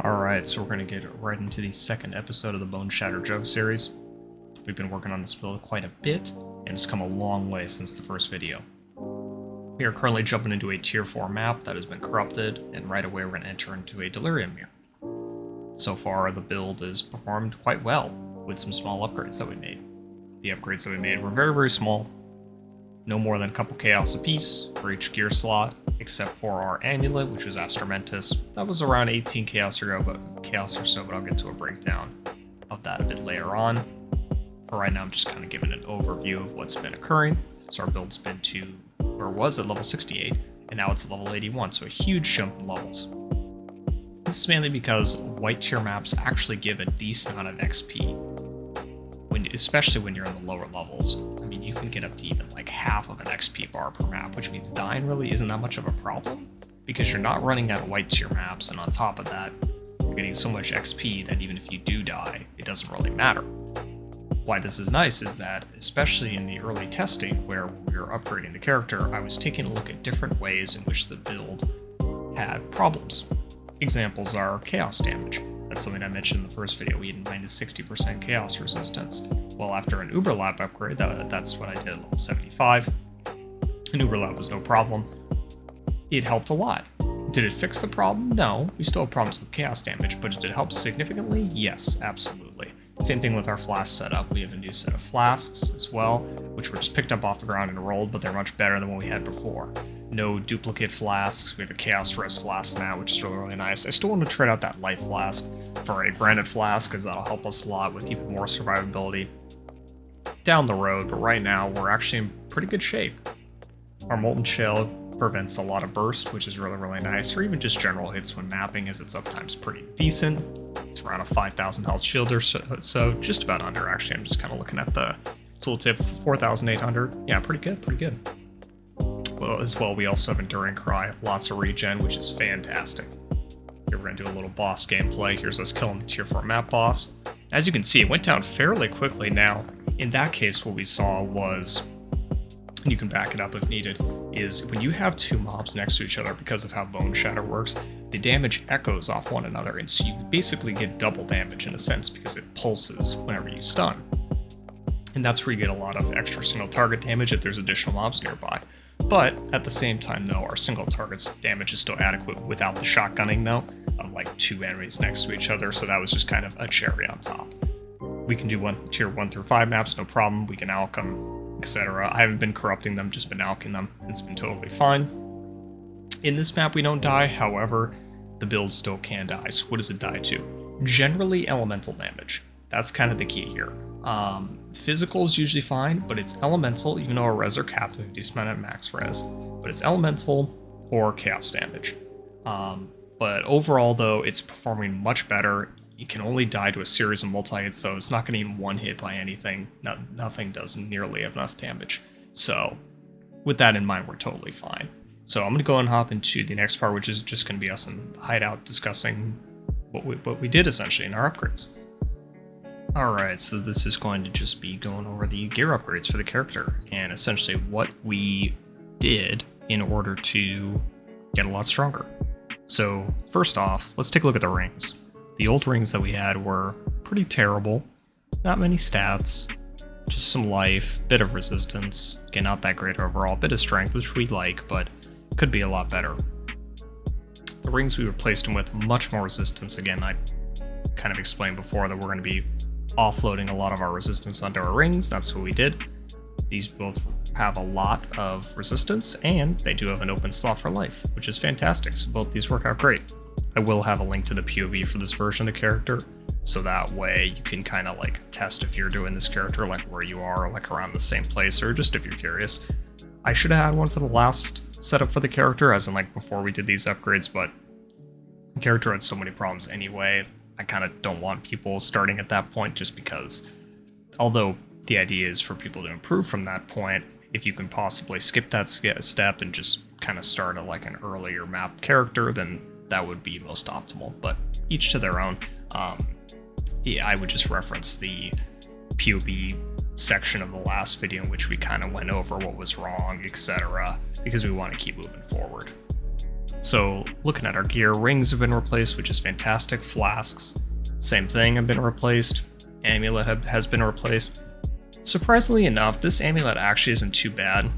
Alright, so we're going to get right into the second episode of the BoneShatter Jug series. We've been working on this build quite a bit, and it's come a long way since the first video. We are currently jumping into a tier 4 map that has been corrupted, and right away we're going to enter into a delirium mirror. So far, the build is performed quite well, with some small upgrades that we made. The upgrades that we made were very small, no more than a couple chaos apiece for each gear slot, except for our amulet, which was Astramentus. That was around 18 chaos or so, but I'll get to a breakdown of that a bit later on. For right now, I'm just kind of giving an overview of what's been occurring. So our build's been was at level 68, and now it's at level 81, so a huge jump in levels. This is mainly because white tier maps actually give a decent amount of XP, especially when you're in the lower levels. I mean, you can get up to even like half of an XP bar per map, which means dying really isn't that much of a problem, because you're not running out of white tier maps, and on top of that, you're getting so much XP that even if you do die, it doesn't really matter. Why this is nice is that, especially in the early testing where we were upgrading the character, I was taking a look at different ways in which the build had problems. Examples are chaos damage. That's something I mentioned in the first video. We had minus 60% chaos resistance. Well, after an Uberlap upgrade, that's what I did at level 75. An Uberlap was no problem. It helped a lot. Did it fix the problem? No. We still have problems with chaos damage, but did it help significantly? Yes, absolutely. Same thing with our flask setup. We have a new set of flasks as well, which were just picked up off the ground and rolled, but they're much better than what we had before. No duplicate flasks. We have a Chaos Res flask now, which is really nice. I still want to trade out that light flask for a granite flask, because that'll help us a lot with even more survivability down the road, but right now we're actually in pretty good shape. Our Molten Shell prevents a lot of burst, which is really nice, or even just general hits when mapping, as its uptime's pretty decent. It's around a 5,000 health shield or so, just about under, actually. I'm just kind of looking at the tooltip, 4,800. Yeah, pretty good. Well, as well, we also have Enduring Cry, lots of regen, which is fantastic. Here we're going to do a little boss gameplay. Here's us killing the tier 4 map boss. As you can see, it went down fairly quickly. Now, in that case, what we saw was, and you can back it up if needed, is when you have two mobs next to each other, because of how BoneShatter works, the damage echoes off one another, and so you basically get double damage in a sense, because it pulses whenever you stun. And that's where you get a lot of extra single target damage if there's additional mobs nearby. But at the same time, though, our single target's damage is still adequate without the shotgunning, though, of like two enemies next to each other, so that was just kind of a cherry on top. We can do tier 1 through 5 maps, no problem. We can alch them, etc. I haven't been corrupting them, just been alching them. It's been totally fine. In this map, we don't die. However, the build still can die. So what does it die to? Generally, elemental damage. That's kind of the key here. Physical is usually fine, but it's elemental, even though our res are capped, we have decent amount at max res. But it's elemental or chaos damage. But overall, though, it's performing much better. You can only die to a series of multi-hits, so it's not going to even one hit by anything. Nothing does nearly enough damage. So with that in mind, we're totally fine. So I'm going to go and hop into the next part, which is just going to be us in the hideout discussing what we did essentially in our upgrades. Alright, so this is going to just be going over the gear upgrades for the character, and essentially what we did in order to get a lot stronger. So first off, let's take a look at the rings. The old rings that we had were pretty terrible. Not many stats, just some life, bit of resistance. Again, not that great overall, bit of strength, which we like, but could be a lot better. The rings we replaced them with much more resistance. Again, I kind of explained before that we're going to be offloading a lot of our resistance onto our rings. That's what we did. These both have a lot of resistance, and they do have an open slot for life, which is fantastic. So both these work out great. I will have a link to the POV for this version of the character, so that way you can kind of like test if you're doing this character, like where you are, like around the same place, or just if you're curious. I should have had one for the last setup for the character, as in like before we did these upgrades, but the character had so many problems anyway. I kind of don't want people starting at that point, just because, although the idea is for people to improve from that point, if you can possibly skip that step and just kind of start at like an earlier map character, then that would be most optimal, but each to their own. Yeah, I would just reference the POV section of the last video in which we kind of went over what was wrong, etc., because we want to keep moving forward. So looking at our gear, rings have been replaced, which is fantastic. Flasks, same thing, have been replaced. Amulet has been replaced. Surprisingly enough, this amulet actually isn't too bad.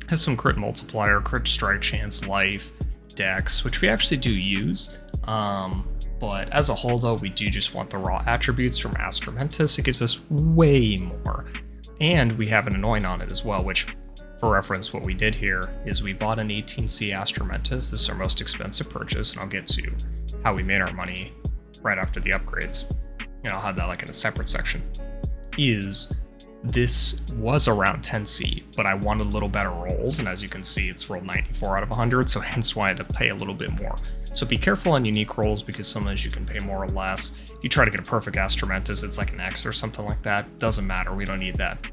Has some crit multiplier, crit strike chance, life, dex, which we actually do use. But as a whole though, we do just want the raw attributes from Astromentus. It gives us way more. And we have an anoint on it as well, which for reference, what we did here is we bought an 18C Astromentus. This is our most expensive purchase, and I'll get to how we made our money right after the upgrades. And I'll have that like in a separate section. This was around 10C, but I wanted a little better rolls, and as you can see, it's rolled 94 out of 100, so hence why I had to pay a little bit more. So be careful on unique rolls, because sometimes you can pay more or less. If you try to get a perfect Astromentus, it's like an X or something like that. Doesn't matter, we don't need that.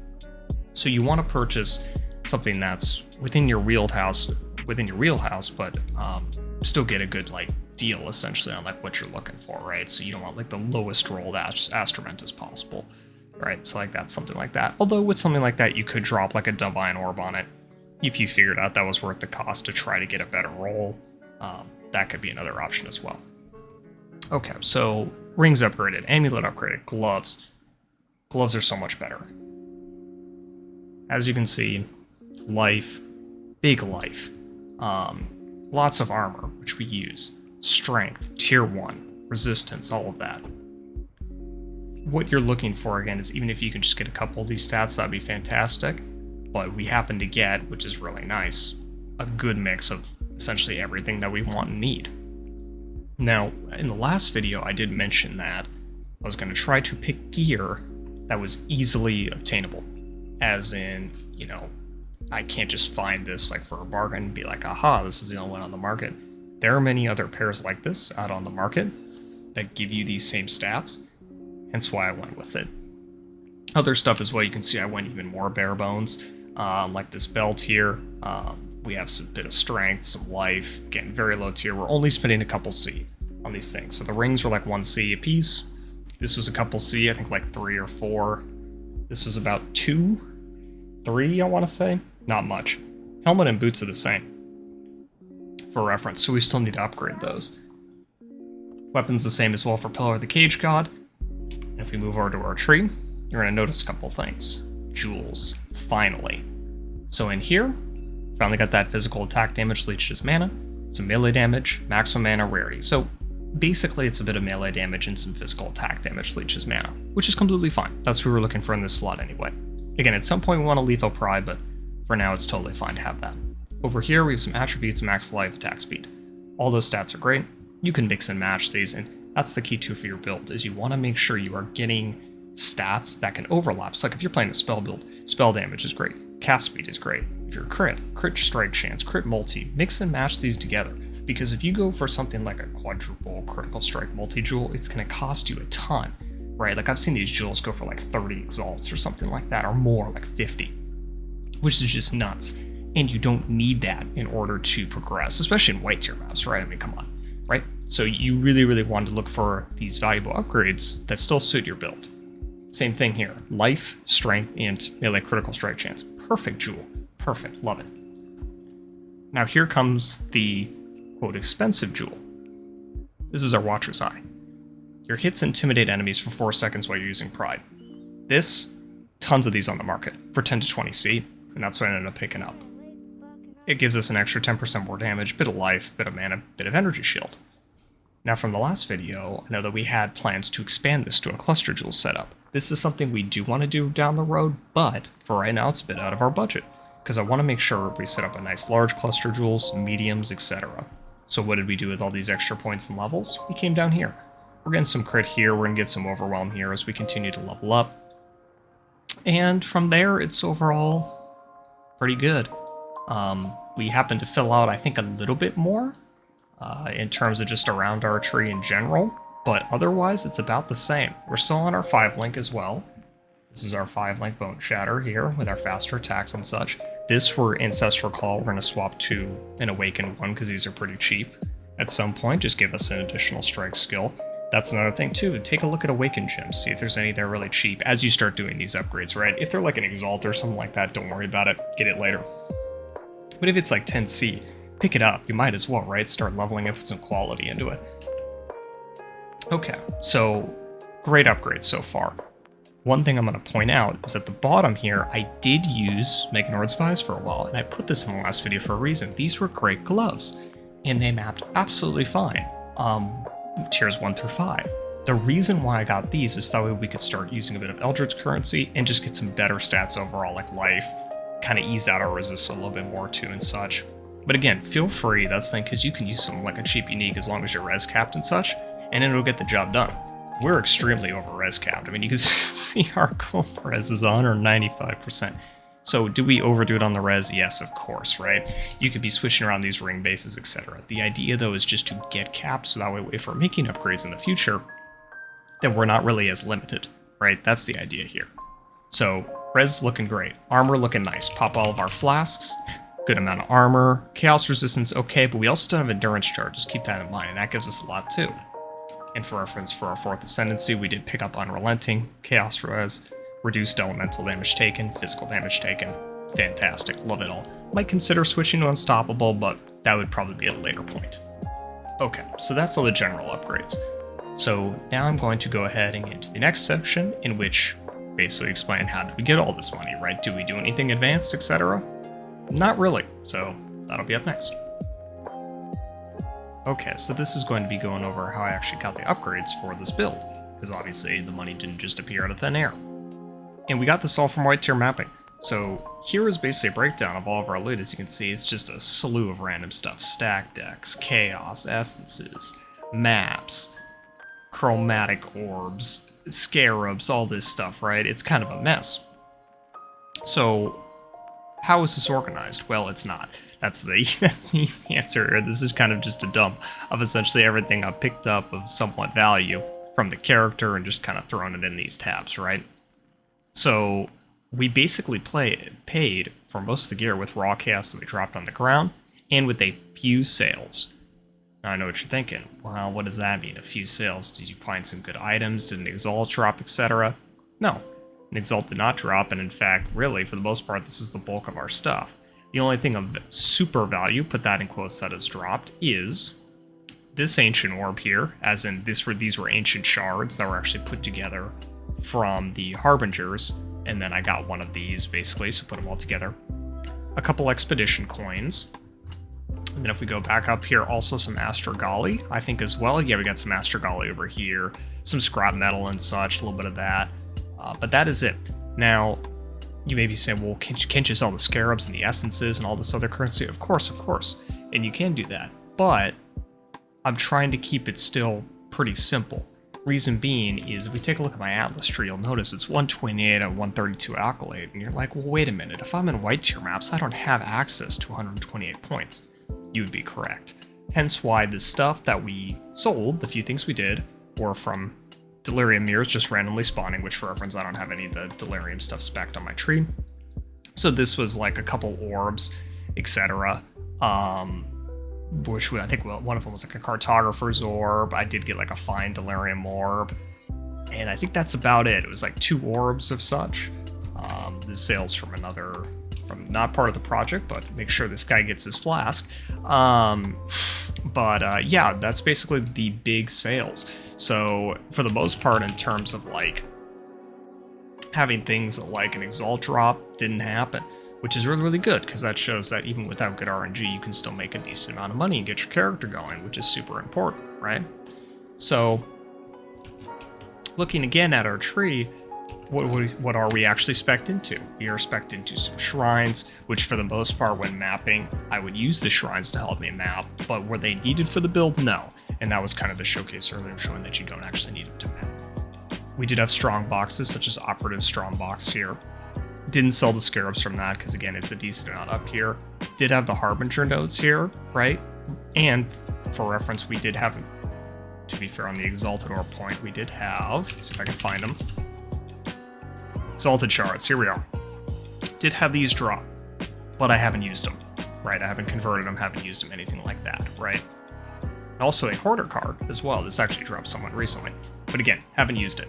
So you want to purchase something that's within your wheelhouse, but still get a good like deal essentially on like what you're looking for, right? So you don't want like the lowest rolled Astromentus possible. Right, so like that's something like that. Although with something like that, you could drop like a Divine Orb on it if you figured out that was worth the cost to try to get a better roll. That could be another option as well. Okay, so rings upgraded, amulet upgraded, gloves. Gloves are so much better. As you can see, life, big life. Lots of armor, which we use. Strength, tier 1, resistance, all of that. What you're looking for, again, is even if you can just get a couple of these stats, that'd be fantastic. But we happen to get, which is really nice, a good mix of essentially everything that we want and need. Now, in the last video, I did mention that I was going to try to pick gear that was easily obtainable. As in, you know, I can't just find this like for a bargain and be like, aha, this is the only one on the market. There are many other pairs like this out on the market that give you these same stats. Hence why I went with it. Other stuff as well, you can see I went even more bare bones. Like this belt here, we have some bit of strength, some life, again, very low tier. We're only spending a couple C on these things. So the rings were like 1C a piece. This was a couple C, I think like 3 or 4. This was about 2, 3, I want to say. Not much. Helmet and boots are the same, for reference, so we still need to upgrade those. Weapons the same as well for Pillar of the Cage God. If we move over to our tree, you're going to notice a couple things. Jewels, finally. So in here, finally got that physical attack damage leeches mana, some melee damage, maximum mana, rarity. So basically it's a bit of melee damage and some physical attack damage leeches mana, which is completely fine. That's what we were looking for in this slot anyway. Again, at some point we want to lethal pry, but for now it's totally fine to have that. Over here we have some attributes, max life, attack speed. All those stats are great. You can mix and match these, and that's the key too for your build, is you want to make sure you are getting stats that can overlap. So like if you're playing a spell build, spell damage is great, cast speed is great. If you're crit strike chance, crit multi, mix and match these together. Because if you go for something like a quadruple critical strike multi-jewel, it's going to cost you a ton, right? Like I've seen these jewels go for like 30 exalts or something like that, or more, like 50, which is just nuts. And you don't need that in order to progress, especially in white tier maps, right? I mean, come on, right? So you really, really want to look for these valuable upgrades that still suit your build. Same thing here, life, strength, and melee critical strike chance. Perfect jewel, perfect, love it. Now here comes the, quote, expensive jewel. This is our Watcher's Eye. Your hits intimidate enemies for 4 seconds while you're using Pride. This, tons of these on the market for 10 to 20C, and that's what I ended up picking up. It gives us an extra 10% more damage, bit of life, bit of mana, bit of energy shield. Now from the last video, I know that we had plans to expand this to a cluster jewel setup. This is something we do want to do down the road, but for right now it's a bit out of our budget, because I want to make sure we set up a nice large cluster jewels, mediums, etc. So what did we do with all these extra points and levels? We came down here. We're getting some crit here, we're going to get some overwhelm here as we continue to level up. And from there, it's overall pretty good. We happen to fill out, I think, a little bit more in terms of just around our tree in general, but otherwise it's about the same. We're still on our 5-link as well. This is our 5-link BoneShatter here with our faster attacks and such. This for Ancestral Call, we're going to swap to an Awakened one because these are pretty cheap. At some point, just give us an additional strike skill. That's another thing too, take a look at Awakened gems, see if there's any that are really cheap as you start doing these upgrades, right? If they're like an Exalt or something like that, don't worry about it, get it later. But if it's like 10C, pick it up. You might as well, right? Start leveling up, put some quality into it. Okay, so great upgrades so far. One thing I'm going to point out is at the bottom here, I did use Meganord's Vise for a while, and I put this in the last video for a reason. These were great gloves, and they mapped absolutely fine, tiers 1 through 5. The reason why I got these is that way we could start using a bit of Eldritch currency and just get some better stats overall, like life, kind of ease out our resist a little bit more too and such. But again, feel free, that's the thing, because you can use something like a cheap unique as long as you're res capped and such, and it'll get the job done. We're extremely over res capped. I mean, you can see our gold res is 195%. So do we overdo it on the res? Yes, of course, right? You could be switching around these ring bases, etc. The idea though is just to get capped so that way if we're making upgrades in the future, then we're not really as limited, right? That's the idea here. So res looking great, armor looking nice. Pop all of our flasks, good amount of armor, chaos resistance, okay, but we also still have endurance charges, keep that in mind, and that gives us a lot too. And for reference, for our 4th Ascendancy, we did pick up Unrelenting, Chaos Res, reduced elemental damage taken, physical damage taken. Fantastic, love it all. Might consider switching to Unstoppable, but that would probably be at a later point. Okay, so that's all the general upgrades. So now I'm going to go ahead and get into the next section, in which basically explain how did we get all this money, right? Do we do anything advanced, etc.? Not really, so that'll be up next. Okay, so this is going to be going over how I actually got the upgrades for this build, because obviously the money didn't just appear out of thin air. And we got this all from white tier mapping. So here is basically a breakdown of all of our loot. As you can see, it's just a slew of random stuff. Stack decks, chaos, essences, maps, chromatic orbs, scarabs, all this stuff, right? It's kind of a mess. So how is this organized? Well, it's not. That's the easy answer here. This is kind of just a dump of essentially everything I've picked up of somewhat value from the character and just kind of thrown it in these tabs, right? So we basically paid for most of the gear with raw chaos that we dropped on the ground and with a few sales. Now I know what you're thinking. Well, what does that mean? A few sales? Did you find some good items? Did an Exalt drop, etc.? No, an Exalt did not drop, and in fact, really, for the most part, this is the bulk of our stuff. The only thing of super value, put that in quotes, that has dropped is this ancient orb here, as in these were ancient shards that were actually put together from the Harbingers, and then I got one of these basically, so put them all together. A couple expedition coins, and then if we go back up here, also some Astrogali, I think as well. Yeah, we got some Astrogali over here, some scrap metal and such, a little bit of that, but that is it. Now, you may be saying, well, can't you sell the scarabs and the essences and all this other currency? Of course, and you can do that, but I'm trying to keep it still pretty simple. Reason being is if we take a look at my Atlas tree, you'll notice it's 128 and 132 accolade, and you're like, well, wait a minute, if I'm in white tier maps, I don't have access to 128 points. You would be correct. Hence why the stuff that we sold, the few things we did, were from Delirium Mirrors just randomly spawning, which for reference, I don't have any of the Delirium stuff spec'd on my tree. So this was like a couple orbs, etc. Which I think one of them was like a Cartographer's orb. I did get like a fine Delirium orb. And I think that's about it. It was like 2 orbs of such. The sales from not part of the project, but make sure this guy gets his flask. Yeah, that's basically the big sales. So for the most part, in terms of like having things like an Exalt drop didn't happen, which is really, really good, because that shows that even without good RNG, you can still make a decent amount of money and get your character going, which is super important, right? So looking again at our tree, what are we actually spec'd into? We are spec'd into some shrines, which for the most part when mapping, I would use the shrines to help me map, but were they needed for the build? No. And that was kind of the showcase earlier showing that you don't actually need them to map. We did have strong boxes, such as Operative Strong Box here. Didn't sell the scarabs from that, because again, it's a decent amount up here. Did have the Harbinger nodes here, right? And for reference, we did have, to be fair, on the Exalted Orb point, we did have, let's see if I can find them. Exalted Shards, here we are. Did have these drop, but I haven't used them, right? I haven't converted them, haven't used them, anything like that, right? Also a Hoarder card as well. This actually dropped somewhat recently, but again, haven't used it.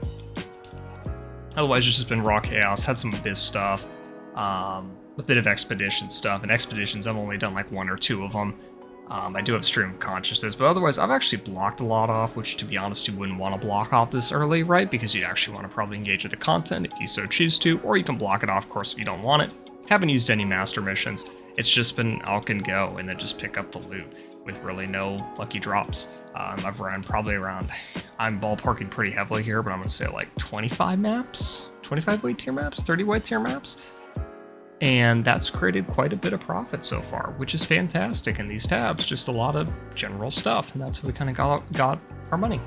Otherwise, it's just been raw chaos, had some Abyss stuff, a bit of expedition stuff, and expeditions, I've only done like 1 or 2 of them. I do have stream of consciousness, but otherwise I've actually blocked a lot off, which to be honest you wouldn't want to block off this early, right? Because you'd actually want to probably engage with the content if you so choose to, or you can block it off, of course, if you don't want it. Haven't used any master missions. It's just been Alk and go, and then just pick up the loot with really no lucky drops. I've run probably around, I'm ballparking pretty heavily here, but I'm going to say like 25 maps, 25 white tier maps, 30 white tier maps. And that's created quite a bit of profit so far, which is fantastic. In these tabs, just a lot of general stuff, and that's how we kind of got our money.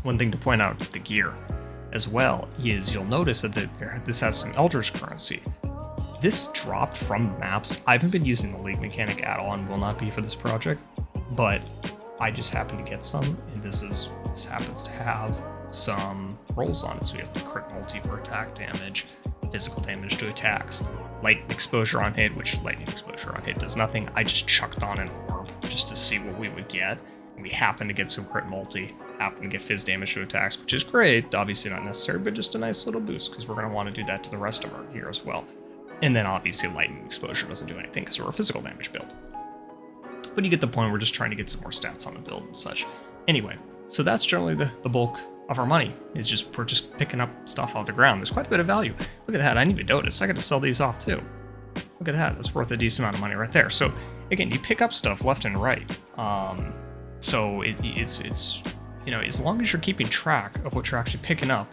One thing to point out with the gear as well is you'll notice that this has some Eldritch currency. This dropped from maps. I haven't been using the League mechanic at all and will not be for this project, but I just happened to get some, and this happens to have some rolls on it. So we have the crit multi for attack damage, physical damage to attacks, lightning exposure on hit, which lightning exposure on hit does nothing. I just chucked on an orb just to see what we would get, and we happen to get some crit multi, happen to get fizz damage to attacks, which is great, obviously not necessary, but just a nice little boost, because we're going to want to do that to the rest of our gear as well. And then obviously lightning exposure doesn't do anything because we're a physical damage build. But you get the point, we're just trying to get some more stats on the build and such. Anyway, so that's generally the bulk of our money, is just we're just picking up stuff off the ground. There's quite a bit of value. Look at that, I didn't even notice. I got to sell these off too. Look at that, that's worth a decent amount of money right there. So again, you pick up stuff left and right. So it's you know, as long as you're keeping track of what you're actually picking up,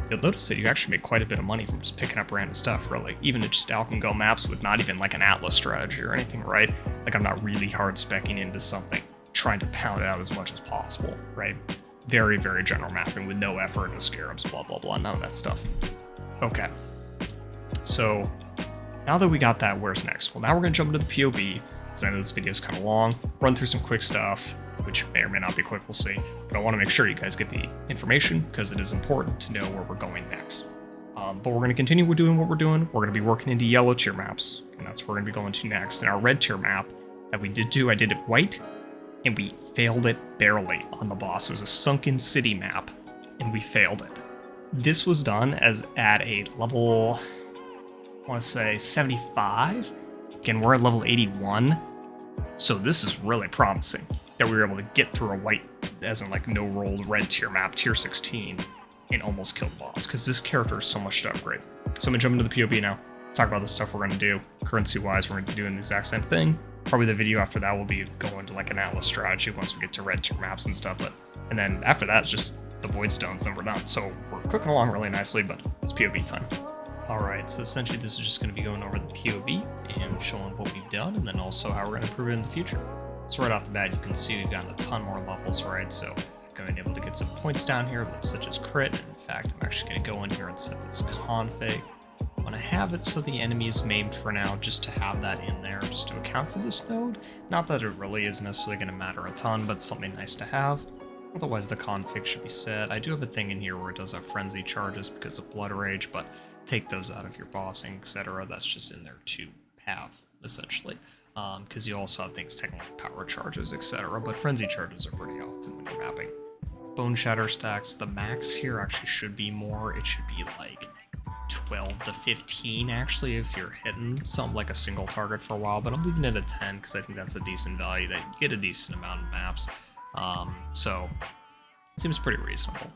you'll notice that you actually make quite a bit of money from just picking up random stuff, really. Even just Alk and go maps with not even like an Atlas strategy or anything, right? Like I'm not really hard speccing into something, trying to pound it out as much as possible, right? Very, very general mapping with no effort, no scarabs, blah, blah, blah, none of that stuff. Okay. So now that we got that, where's next? Well, now we're gonna jump into the POV, because I know this video is kind of long, run through some quick stuff, which may or may not be quick, we'll see. But I want to make sure you guys get the information because it is important to know where we're going next. But we're going to continue doing what we're doing. We're going to be working into yellow tier maps, and that's where we're going to be going to next. And our red tier map that we did do, I did it white, and we failed it barely on the boss. It was a sunken city map, and we failed it. This was done as at a level, I want to say 75. Again, we're at level 81. So this is really promising that we were able to get through a white, as in like no rolled red tier map, tier 16, and almost kill the boss, because this character is so much to upgrade. So I'm gonna jump into the POV now, talk about the stuff we're gonna do. Currency-wise, we're gonna be doing the exact same thing. Probably the video after that will be going to like an Atlas strategy once we get to red tier maps and stuff, and then after that, it's just the void stones, then we're done. So we're cooking along really nicely, but it's POV time. Alright, so essentially this is just going to be going over the POV and showing what we've done, and then also how we're going to improve it in the future. So right off the bat, you can see we've gotten a ton more levels, right? So going to be able to get some points down here, such as crit. In fact, I'm actually going to go in here and set this config. I want to have it so the enemy is maimed for now, just to have that in there, just to account for this node. Not that it really is necessarily going to matter a ton, but it's something nice to have. Otherwise, the config should be set. I do have a thing in here where it does have frenzy charges because of blood rage, but take those out of your bossing, etc. That's just in there to have, essentially. Because you also have things taking like power charges, etc. But frenzy charges are pretty often when you're mapping. BoneShatter stacks, the max here actually should be more. It should be like 12 to 15, actually, if you're hitting something like a single target for a while. But I'm leaving it at 10 because I think that's a decent value, that you get a decent amount of maps. So it seems pretty reasonable.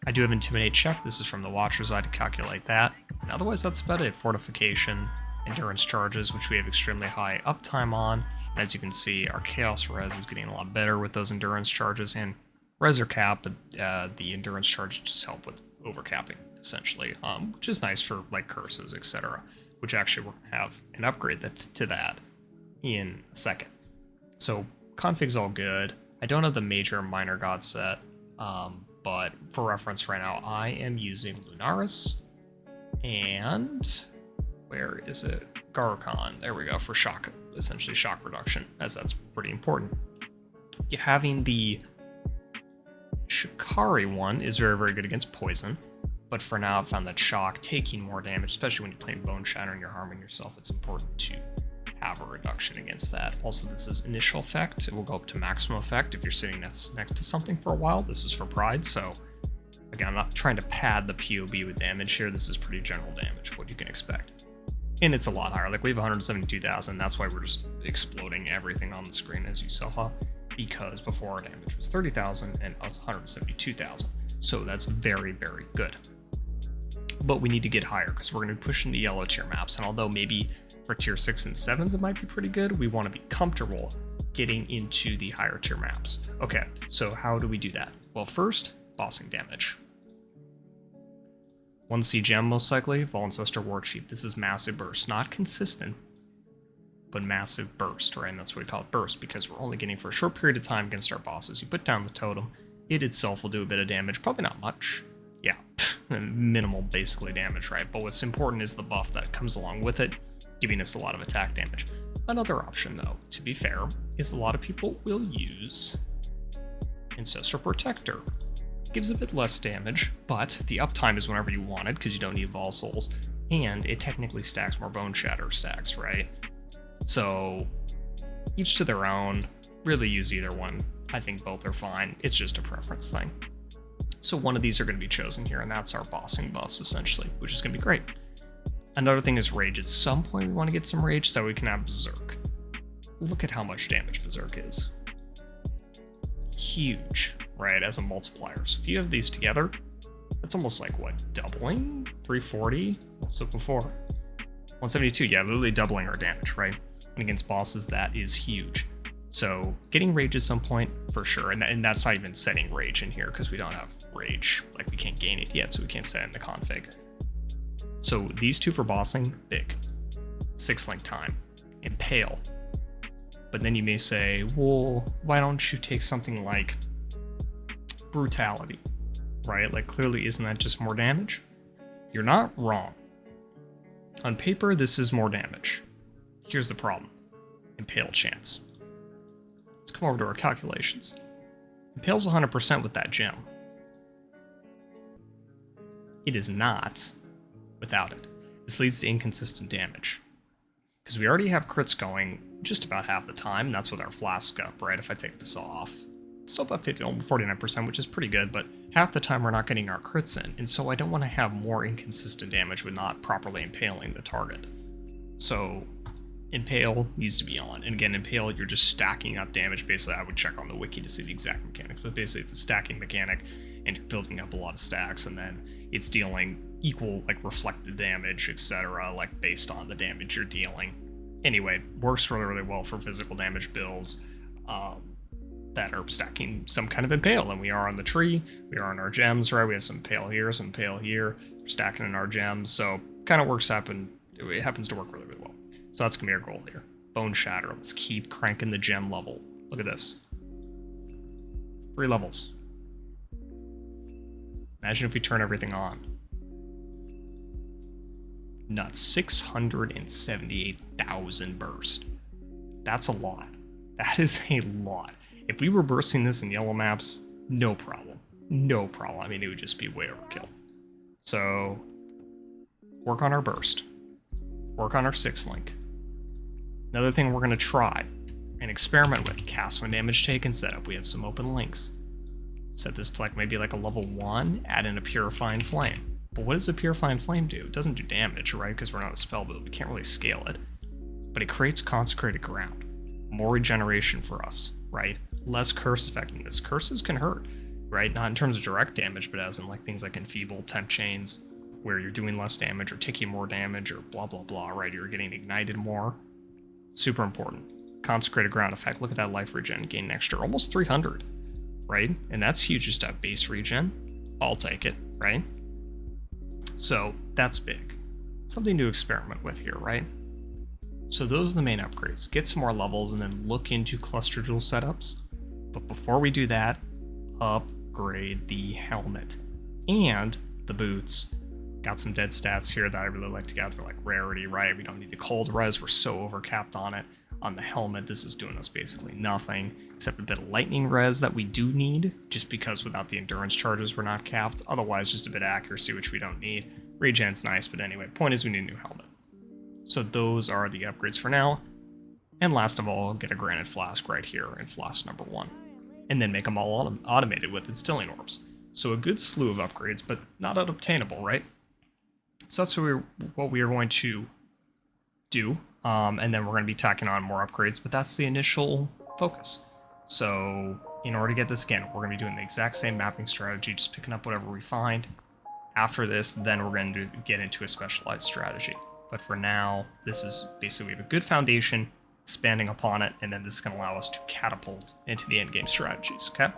I do have Intimidate check. This is from the Watcher's Eye to calculate that. And otherwise, that's about it. Fortification, endurance charges, which we have extremely high uptime on. And as you can see, our Chaos Res is getting a lot better with those endurance charges. And Res are cap, but the endurance charges just help with overcapping, essentially, which is nice for like curses, etc. Which actually we're going to have an upgrade to that in a second. So config's all good. I don't have the major and minor god set. But for reference right now, I am using Lunaris, and where is it? Garkon, there we go, for shock, essentially shock reduction, as that's pretty important. Having the Shikari one is very, very good against poison, but for now I've found that shock, taking more damage, especially when you're playing BoneShatter and you're harming yourself, it's important to have a reduction against that. Also, this is initial effect. It will go up to maximum effect if you're sitting next to something for a while. This is for pride, so again, I'm not trying to pad the POB with damage here. This is pretty general damage, what you can expect. And it's a lot higher. Like we have 172,000. That's why we're just exploding everything on the screen, as you saw, because before our damage was 30,000 and now it's 172,000. So that's very, very good. But we need to get higher because we're going to be pushing the yellow tier maps. And although maybe for tier 6 and 7s it might be pretty good, we want to be comfortable getting into the higher tier maps. Okay, so how do we do that? Well, first, bossing damage. 1C gem most likely, Vol Ancestor War Chief. This is massive burst, not consistent, but massive burst, right? And that's what we call it, burst, because we're only getting for a short period of time against our bosses. You put down the totem, it itself will do a bit of damage, probably not much. Yeah, minimal basically damage, right? But what's important is the buff that comes along with it, giving us a lot of attack damage. Another option though, to be fair, is a lot of people will use Ancestor Protector. Gives a bit less damage, but the uptime is whenever you want it because you don't need Vol Souls, and it technically stacks more BoneShatter stacks, right? So each to their own, really use either one. I think both are fine, it's just a preference thing. So one of these are going to be chosen here, and that's our bossing buffs essentially, which is going to be great. Another thing is rage. At some point we want to get some rage so we can have Berserk. Look at how much damage Berserk is. Huge, right, as a multiplier. So if you have these together, that's almost like, what, doubling? 340? So before 172, yeah, literally doubling our damage, right? And against bosses, that is huge. So getting rage at some point, for sure, and that's not even setting rage in here, because we don't have rage, like we can't gain it yet, so we can't set it in the config. So these two for bossing, big. 6-link time, Impale. But then you may say, well, why don't you take something like Brutality, right? Like clearly isn't that just more damage? You're not wrong. On paper, this is more damage. Here's the problem. Impale chance. Let's come over to our calculations. Impale's 100% with that gem. It is not without it. This leads to inconsistent damage. Because we already have crits going just about half the time, and that's with our flask up, right? If I take this off. Still about 49%, which is pretty good, but half the time we're not getting our crits in, and so I don't want to have more inconsistent damage with not properly impaling the target. So Impale needs to be on. And again, Impale, you're just stacking up damage. Basically, I would check on the wiki to see the exact mechanics, but basically it's a stacking mechanic, and you're building up a lot of stacks, and then it's dealing equal, like, reflected damage, etc., like, based on the damage you're dealing. Anyway, works really, really well for physical damage builds that are stacking some kind of Impale, and we are on the tree, we are on our gems, right? We have some Impale here, some Impale here, we're stacking in our gems, so kind of it happens to work really, really well. So that's gonna be our goal here. BoneShatter, let's keep cranking the gem level. Look at this. 3 levels. Imagine if we turn everything on. Nuts, 678,000 burst. That's a lot. That is a lot. If we were bursting this in yellow maps, no problem. No problem. I mean, it would just be way overkill. So, work on our burst. Work on our 6-link. Another thing we're going to try and experiment with, cast when damage taken setup. We have some open links. Set this to like maybe like a level 1, add in a Purifying Flame. But what does a Purifying Flame do? It doesn't do damage, right? Because we're not a spell build, we can't really scale it. But it creates Consecrated Ground. More regeneration for us, right? Less curse effectiveness. Curses can hurt, right? Not in terms of direct damage, but as in like things like Enfeeble, Temp Chains, where you're doing less damage or taking more damage or blah, blah, blah, right? You're getting ignited more. Super important. Consecrated Ground effect. Look at that life regen gain next year. Almost 300, right? And that's huge just at base regen. I'll take it, right? So that's big. Something to experiment with here, right? So those are the main upgrades. Get some more levels and then look into cluster jewel setups. But before we do that, upgrade the helmet and the boots. Got some dead stats here that I really like to gather, like rarity, right? We don't need the cold res, we're so overcapped on it. On the helmet, this is doing us basically nothing, except a bit of lightning res that we do need, just because without the endurance charges we're not capped. Otherwise, just a bit of accuracy, which we don't need. Regen's nice, but anyway, point is we need a new helmet. So those are the upgrades for now. And last of all, get a granite flask right here in flask number 1. And then make them all automated with instilling orbs. So a good slew of upgrades, but not unobtainable, right? So that's what we are going to do, and then we're going to be tacking on more upgrades, but that's the initial focus. So in order to get this again, we're going to be doing the exact same mapping strategy, just picking up whatever we find. After this, then we're going to get into a specialized strategy. But for now, this is basically we have a good foundation, expanding upon it, and then this is going to allow us to catapult into the endgame strategies, okay?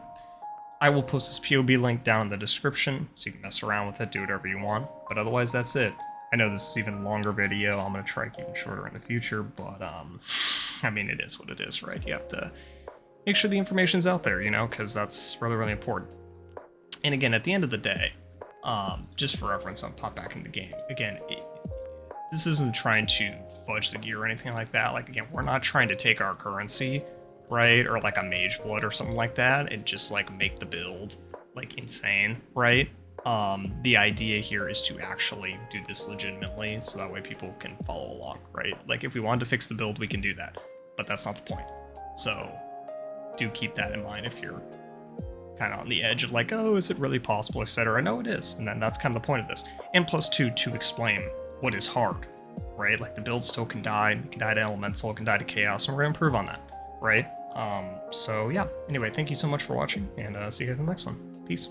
I will post this POB link down in the description, so you can mess around with it, do whatever you want, but otherwise that's it. I know this is even longer video, I'm going to try to keep it shorter in the future, but, I mean, it is what it is, right? You have to make sure the information's out there, you know, because that's really, really important. And again, at the end of the day, just for reference, I'll pop back in the game. Again, this isn't trying to fudge the gear or anything like that. Like, again, we're not trying to take our currency, right? Or like a mage blood or something like that and just like make the build like insane, right? The idea here is to actually do this legitimately so that way people can follow along, right? Like if we wanted to fix the build, we can do that, but that's not the point. So do keep that in mind if you're kind of on the edge of like, oh, is it really possible, etc. No, it is, and then that's kind of the point of this. And plus two, to explain what is hard, right? Like the build still can die, it can die to elemental, it can die to chaos, and we're gonna improve on that, right? So yeah, anyway, thank you so much for watching, and see you guys in the next one. Peace.